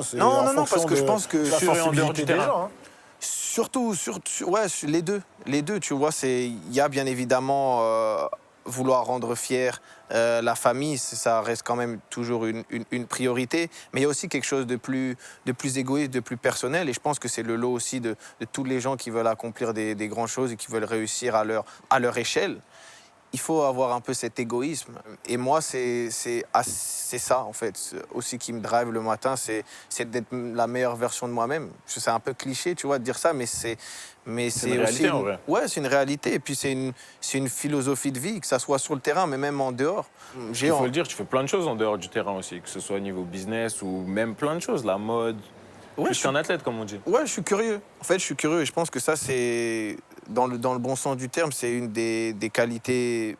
c'est Non, en non, non, fonction parce que de je pense que la sur et en dehors sensibilité du des terrain. gens. Hein. surtout, ouais, les deux, tu vois, il y a bien évidemment vouloir rendre fier la famille, ça reste quand même toujours une priorité, mais il y a aussi quelque chose de plus égoïste, de plus personnel, et je pense que c'est le lot aussi de tous les gens qui veulent accomplir des grandes choses et qui veulent réussir à leur échelle. Il faut avoir un peu cet égoïsme. Et moi, c'est ça, en fait, aussi qui me drive le matin, c'est d'être la meilleure version de moi-même. C'est un peu cliché, tu vois, de dire ça, mais C'est une aussi réalité, en vrai. Ouais, c'est une réalité. Et puis, c'est une philosophie de vie, que ça soit sur le terrain, mais même en dehors. Il faut le dire, tu fais plein de choses en dehors du terrain aussi, que ce soit au niveau business ou même plein de choses, la mode, Ouais, plus qu'un athlète, comme on dit. Ouais, je suis curieux. En fait, je suis curieux et je pense que ça, c'est, dans le bon sens du terme, c'est une des qualités,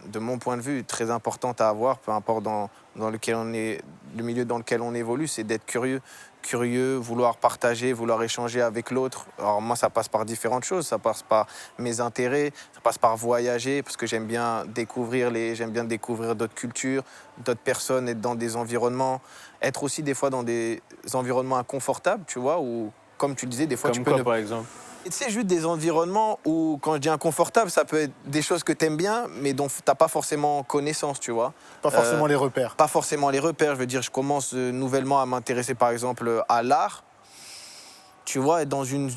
de mon point de vue, très importantes à avoir, peu importe dans lequel on est, le milieu dans lequel on évolue, c'est d'être curieux. Curieux, vouloir partager, vouloir échanger avec l'autre. Alors moi, ça passe par différentes choses. Ça passe par mes intérêts, ça passe par voyager, parce que j'aime bien découvrir d'autres cultures, d'autres personnes, être dans des environnements, être aussi des fois dans des environnements inconfortables, tu vois, où, comme tu le disais, des fois tu Comme peux quoi, ne par exemple? et tu sais, juste des environnements où, quand je dis inconfortable, ça peut être des choses que tu aimes bien, mais dont tu n'as pas forcément connaissance, tu vois. Pas forcément les repères. Pas forcément les repères. Je veux dire, je commence nouvellement à m'intéresser, par exemple, à l'art. Tu vois, être dans une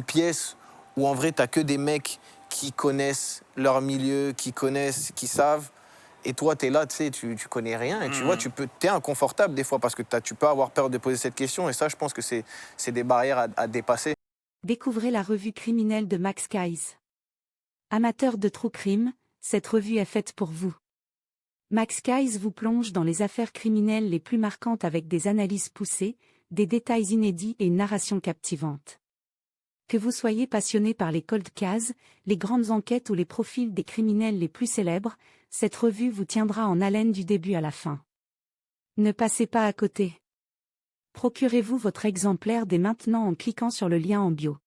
pièce où, en vrai, tu n'as que des mecs qui connaissent leur milieu, qui connaissent, qui savent. Et toi, tu es là, tu sais, tu connais rien. Et tu vois, t'es inconfortable des fois parce que tu peux avoir peur de poser cette question. Et ça, je pense que c'est des barrières à dépasser. Découvrez la revue criminelle de Max Guys. Amateur de true crime, cette revue est faite pour vous. Max Guys vous plonge dans les affaires criminelles les plus marquantes avec des analyses poussées, des détails inédits et une narration captivante. Que vous soyez passionné par les cold cases, les grandes enquêtes ou les profils des criminels les plus célèbres, cette revue vous tiendra en haleine du début à la fin. Ne passez pas à côté. Procurez-vous votre exemplaire dès maintenant en cliquant sur le lien en bio.